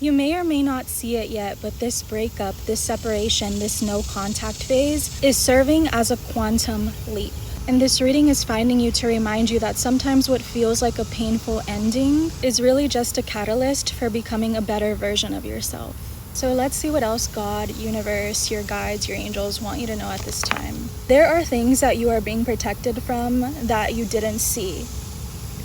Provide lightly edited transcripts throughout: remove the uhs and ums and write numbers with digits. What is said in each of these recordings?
You may or may not see it yet, but this breakup, this separation, this no contact phase is serving as a quantum leap. And this reading is finding you to remind you that sometimes what feels like a painful ending is really just a catalyst for becoming a better version of yourself. So let's see what else God, universe, your guides, your angels want you to know at this time. There are things that you are being protected from that you didn't see.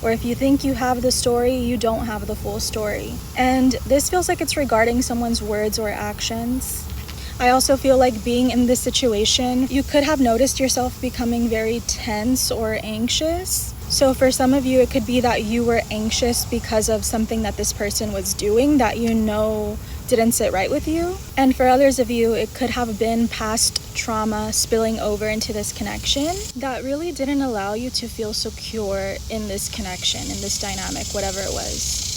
Or if you think you have the story, you don't have the full story. And this feels like it's regarding someone's words or actions. I also feel like being in this situation, you could have noticed yourself becoming very tense or anxious. So for some of you, it could be that you were anxious because of something that this person was doing that you know didn't sit right with you. And for others of you, it could have been past trauma spilling over into this connection that really didn't allow you to feel secure in this connection, in this dynamic, whatever it was.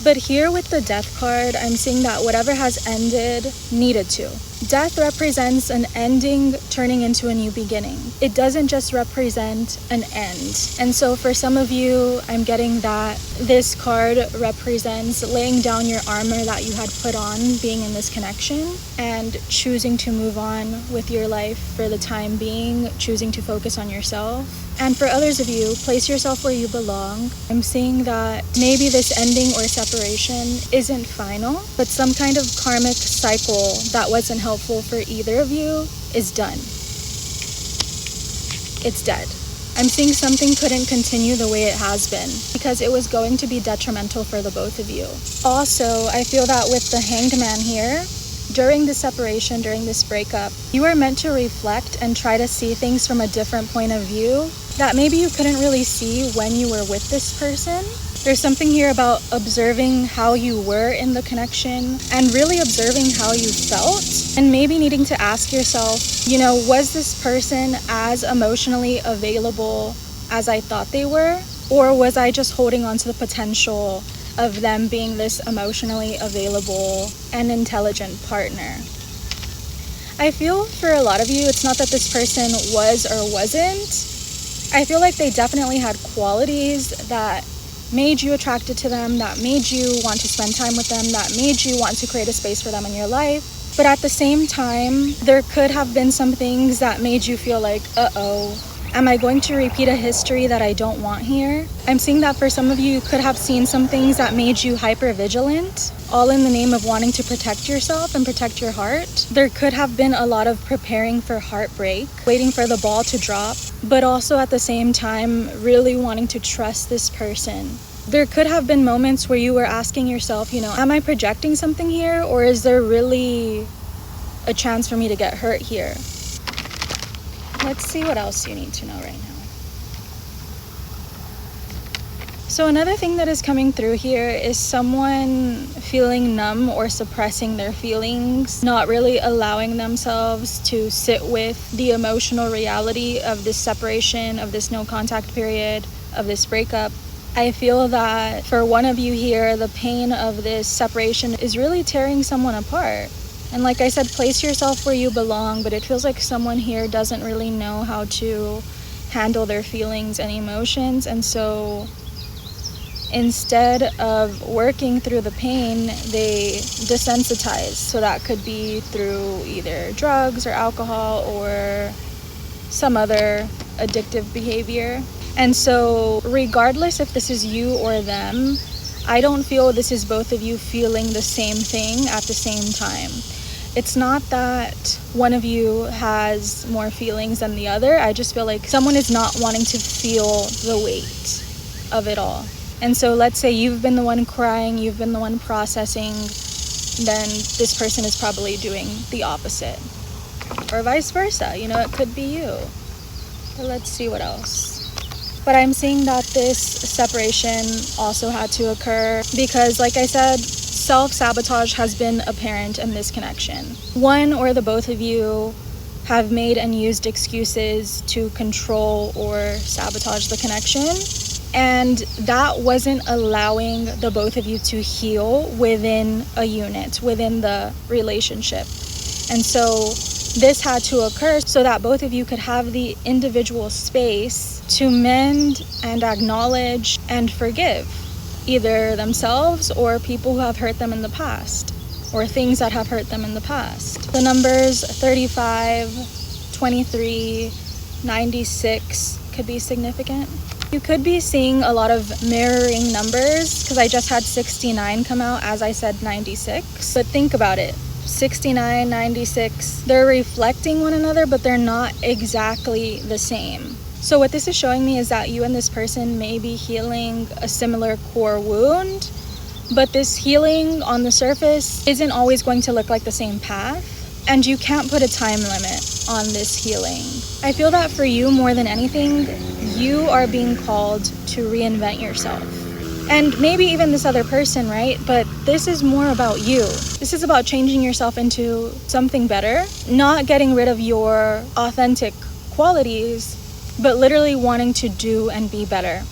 But here with the death card, I'm seeing that whatever has ended needed to. Death represents an ending turning into a new beginning. It doesn't just represent an end. And so for some of you, I'm getting that this card represents laying down your armor that you had put on being in this connection and choosing to move on with your life for the time being, choosing to focus on yourself. And for others of you, place yourself where you belong. I'm seeing that maybe this ending or separation isn't final, but some kind of karmic cycle that wasn't helpful for either of you is done. It's dead. I'm seeing something couldn't continue the way it has been because it was going to be detrimental for the both of you. Also, I feel that with the Hanged Man here, during the separation, during this breakup, you are meant to reflect and try to see things from a different point of view that maybe you couldn't really see when you were with this person. There's something here about observing how you were in the connection and really observing how you felt and maybe needing to ask yourself, was this person as emotionally available as I thought they were? Or was I just holding on to the potential of them being this emotionally available and intelligent partner? I feel for a lot of you, it's not that this person was or wasn't. I feel like they definitely had qualities that made you attracted to them, that made you want to spend time with them, that made you want to create a space for them in your life. But at the same time, there could have been some things that made you feel like, am I going to repeat a history that I don't want here? I'm seeing that for some of you, you could have seen some things that made you hyper vigilant, all in the name of wanting to protect yourself and protect your heart. There could have been a lot of preparing for heartbreak, waiting for the ball to drop, but also at the same time, really wanting to trust this person. There could have been moments where you were asking yourself, am I projecting something here, or is there really a chance for me to get hurt here? Let's see what else you need to know right now. So another thing that is coming through here is someone feeling numb or suppressing their feelings, not really allowing themselves to sit with the emotional reality of this separation, of this no contact period, of this breakup. I feel that for one of you here, the pain of this separation is really tearing someone apart. And like I said, place yourself where you belong, but it feels like someone here doesn't really know how to handle their feelings and emotions. And so instead of working through the pain, they desensitize. So that could be through either drugs or alcohol or some other addictive behavior. And so regardless if this is you or them, I don't feel this is both of you feeling the same thing at the same time. It's not that one of you has more feelings than the other. I just feel like someone is not wanting to feel the weight of it all. And so let's say you've been the one crying, you've been the one processing, then this person is probably doing the opposite. Or vice versa, it could be you. But let's see what else. But I'm seeing that this separation also had to occur because, like I said, self-sabotage has been apparent in this connection. One or the both of you have made and used excuses to control or sabotage the connection. And that wasn't allowing the both of you to heal within a unit, within the relationship. And so this had to occur so that both of you could have the individual space to mend and acknowledge and forgive either themselves or people who have hurt them in the past, or things that have hurt them in the past. The numbers 35, 23, 96 could be significant. You could be seeing a lot of mirroring numbers, because I just had 69 come out as I said 96. But think about it. 69, 96, they're reflecting one another, but they're not exactly the same. So what this is showing me is that you and this person may be healing a similar core wound, but this healing on the surface isn't always going to look like the same path, and you can't put a time limit on this healing. I feel that for you, more than anything, you are being called to reinvent yourself. And maybe even this other person, right? But this is more about you. This is about changing yourself into something better, not getting rid of your authentic qualities, but literally wanting to do and be better.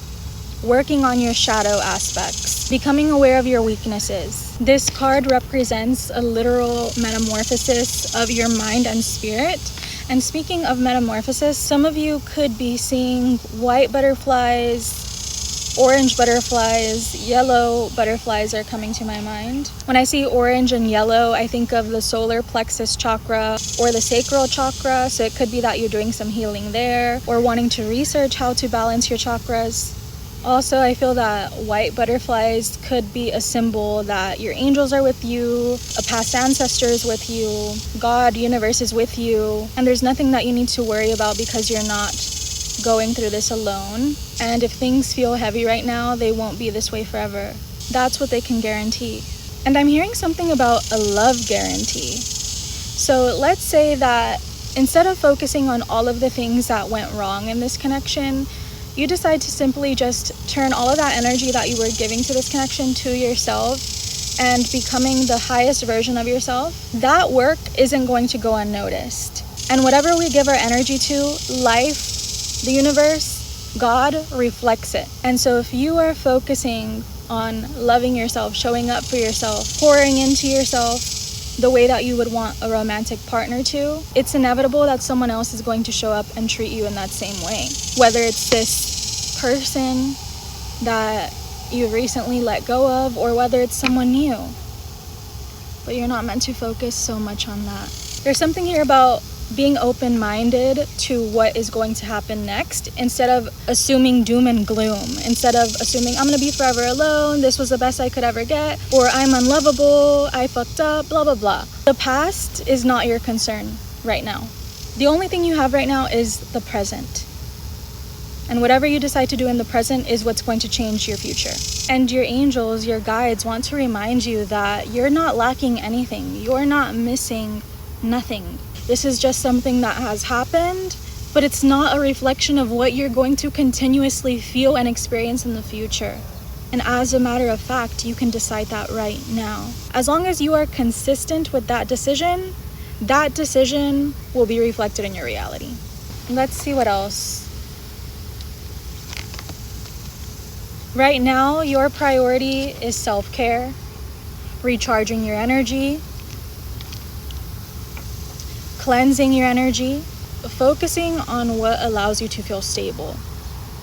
Working on your shadow aspects, becoming aware of your weaknesses. This card represents a literal metamorphosis of your mind and spirit. And speaking of metamorphosis, some of you could be seeing white butterflies, orange butterflies, yellow butterflies are coming to my mind. When I see orange and yellow, I think of the solar plexus chakra or the sacral chakra. So it could be that you're doing some healing there or wanting to research how to balance your chakras. Also, I feel that white butterflies could be a symbol that your angels are with you, a past ancestor is with you, God, universe is with you, and there's nothing that you need to worry about because you're not going through this alone. And if things feel heavy right now, they won't be this way forever. That's what they can guarantee. And I'm hearing something about a love guarantee. So let's say that instead of focusing on all of the things that went wrong in this connection, you decide to simply just turn all of that energy that you were giving to this connection to yourself and becoming the highest version of yourself. That work isn't going to go unnoticed. And whatever we give our energy to, life, the universe, God reflects it. And so if you are focusing on loving yourself, showing up for yourself, pouring into yourself the way that you would want a romantic partner to, it's inevitable that someone else is going to show up and treat you in that same way. Whether it's this person that you recently let go of, or whether it's someone new. But you're not meant to focus so much on that. There's something here about being open-minded to what is going to happen next, instead of assuming doom and gloom, instead of assuming I'm gonna be forever alone, this was the best I could ever get, or I'm unlovable, I fucked up, blah blah blah. The past is not your concern right now. The only thing you have right now is the present. And whatever you decide to do in the present is what's going to change your future. And your angels, your guides, want to remind you that you're not lacking anything. You're not missing nothing. This is just something that has happened, but it's not a reflection of what you're going to continuously feel and experience in the future. And as a matter of fact, you can decide that right now. As long as you are consistent with that decision will be reflected in your reality. Let's see what else. Right now, your priority is self-care, recharging your energy, cleansing your energy, focusing on what allows you to feel stable,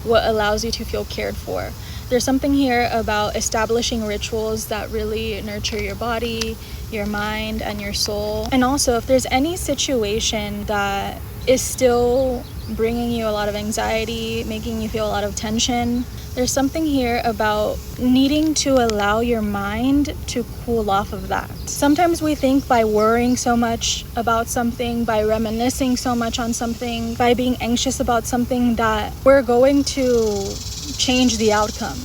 what allows you to feel cared for. There's something here about establishing rituals that really nurture your body, your mind, and your soul. And also, if there's any situation that is still bringing you a lot of anxiety, making you feel a lot of tension, there's something here about needing to allow your mind to cool off of that. Sometimes we think by worrying so much about something, by reminiscing so much on something, by being anxious about something, that we're going to change the outcome.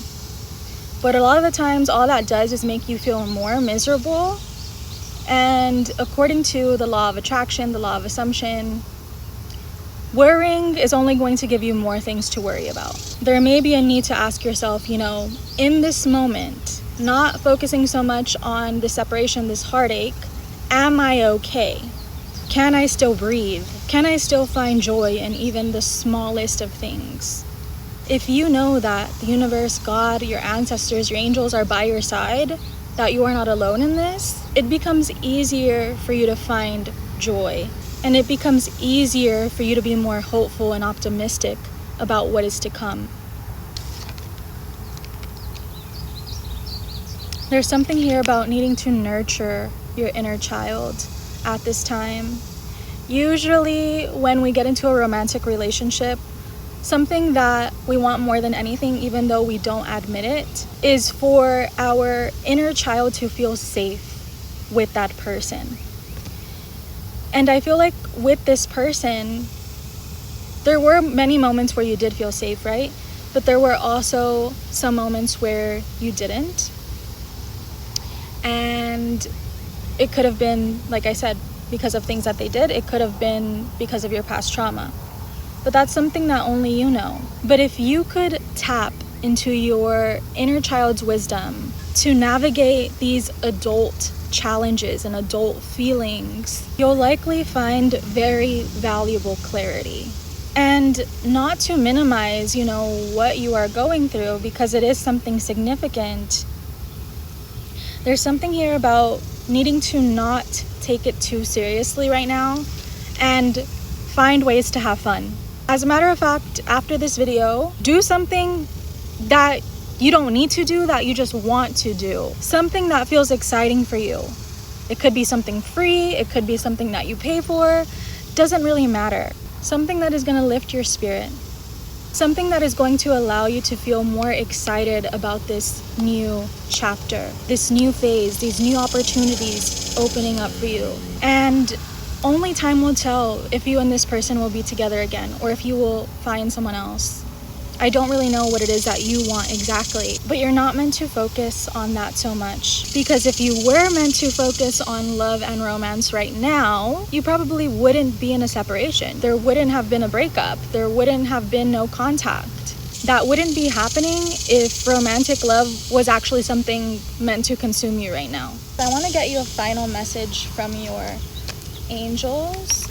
But a lot of the times, all that does is make you feel more miserable. And according to the law of attraction, the law of assumption, worrying is only going to give you more things to worry about. There may be a need to ask yourself, in this moment, not focusing so much on the separation, this heartache, am I okay? Can I still breathe? Can I still find joy in even the smallest of things? If you know that the universe, God, your ancestors, your angels are by your side, that you are not alone in this, it becomes easier for you to find joy. And it becomes easier for you to be more hopeful and optimistic about what is to come. There's something here about needing to nurture your inner child at this time. Usually when we get into a romantic relationship, something that we want more than anything, even though we don't admit it, is for our inner child to feel safe with that person. And I feel like with this person, there were many moments where you did feel safe, right? But there were also some moments where you didn't. And it could have been, like I said, because of things that they did. It could have been because of your past trauma. But that's something that only you know. But if you could tap into your inner child's wisdom to navigate these adult challenges and adult feelings, you'll likely find very valuable clarity. And not to minimize, what you are going through, because it is something significant. There's something here about needing to not take it too seriously right now and find ways to have fun. As a matter of fact, after this video, do something that you don't need to do, that you just want to do. Something that feels exciting for you. It could be something free, it could be something that you pay for, doesn't really matter. Something that is going to lift your spirit. Something that is going to allow you to feel more excited about this new chapter, this new phase, these new opportunities opening up for you. And only time will tell if you and this person will be together again, or if you will find someone else. I don't really know what it is that you want exactly, but you're not meant to focus on that so much. Because if you were meant to focus on love and romance right now, you probably wouldn't be in a separation. There wouldn't have been a breakup. There wouldn't have been no contact. That wouldn't be happening if romantic love was actually something meant to consume you right now. I want to get you a final message from your angels.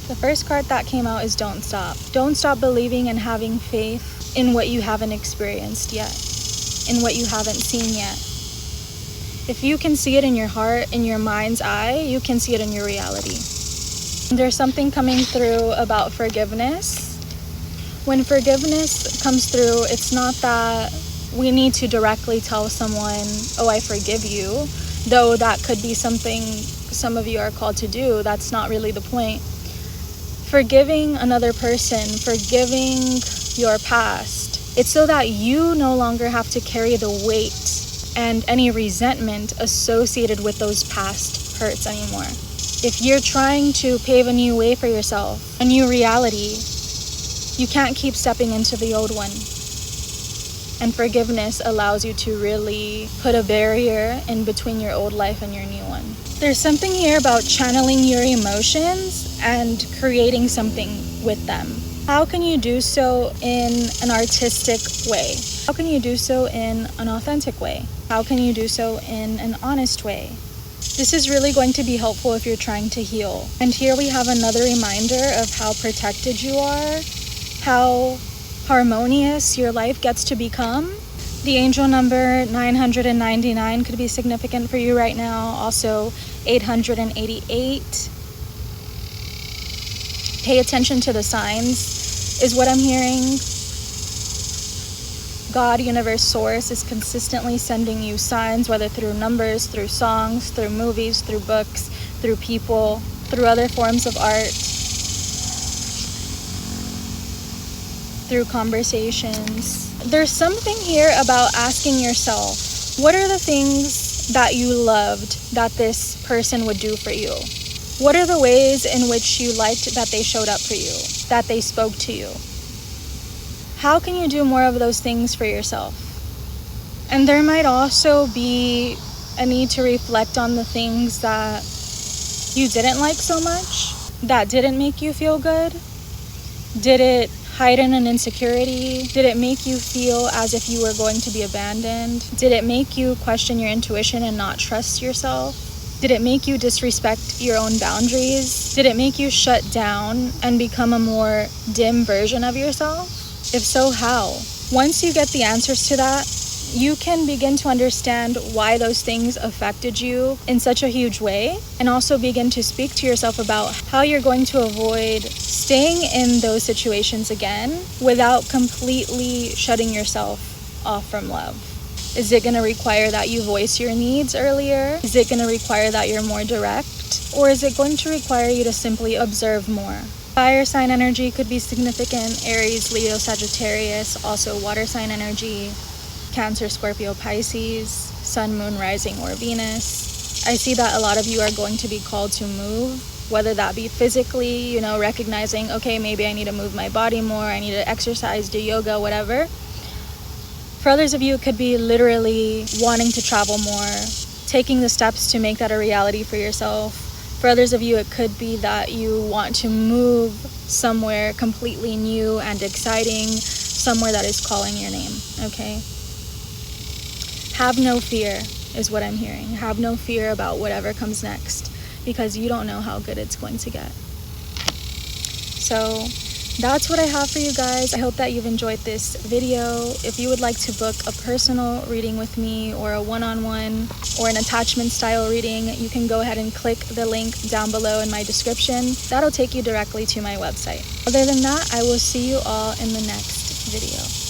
The first card that came out is don't stop. Don't stop believing and having faith in what you haven't experienced yet, in what you haven't seen yet. If you can see it in your heart, in your mind's eye, you can see it in your reality. There's something coming through about forgiveness. When forgiveness comes through, it's not that we need to directly tell someone, oh, I forgive you, though that could be something some of you are called to do. That's not really the point. Forgiving another person, forgiving your past, it's so that you no longer have to carry the weight and any resentment associated with those past hurts anymore. If you're trying to pave a new way for yourself, a new reality, you can't keep stepping into the old one. And forgiveness allows you to really put a barrier in between your old life and your new one. There's something here about channeling your emotions and creating something with them. How can you do so in an artistic way? How can you do so in an authentic way? How can you do so in an honest way? This is really going to be helpful if you're trying to heal. And here we have another reminder of how protected you are, how harmonious your life gets to become. The angel number 999 could be significant for you right now. Also 888. Pay attention to the signs is what I'm hearing. God, universe, source is consistently sending you signs, whether through numbers, through songs, through movies, through books, through people, through other forms of art, through conversations. There's something here about asking yourself, what are the things that you loved that this person would do for you? What are the ways in which you liked that they showed up for you, that they spoke to you? How can you do more of those things for yourself? And there might also be a need to reflect on the things that you didn't like so much, that didn't make you feel good. Did it heighten an insecurity? Did it make you feel as if you were going to be abandoned? Did it make you question your intuition and not trust yourself? Did it make you disrespect your own boundaries? Did it make you shut down and become a more dim version of yourself? If so, how? Once you get the answers to that, you can begin to understand why those things affected you in such a huge way, and also begin to speak to yourself about how you're going to avoid staying in those situations again without completely shutting yourself off from love. Is it going to require that you voice your needs earlier? Is it going to require that you're more direct? Or is it going to require you to simply observe more? Fire sign energy could be significant. Aries, Leo, Sagittarius, also water sign energy. Cancer, Scorpio, Pisces, Sun, Moon, Rising, or Venus. I see that a lot of you are going to be called to move, whether that be physically, recognizing, okay, maybe I need to move my body more, I need to exercise, do yoga, whatever. For others of you, it could be literally wanting to travel more, taking the steps to make that a reality for yourself. For others of you, it could be that you want to move somewhere completely new and exciting, somewhere that is calling your name, okay? Have no fear is what I'm hearing. Have no fear about whatever comes next, because you don't know how good it's going to get. So that's what I have for you guys. I hope that you've enjoyed this video. If you would like to book a personal reading with me, or a one-on-one or an attachment style reading, you can go ahead and click the link down below in my description. That'll take you directly to my website. Other than that, I will see you all in the next video.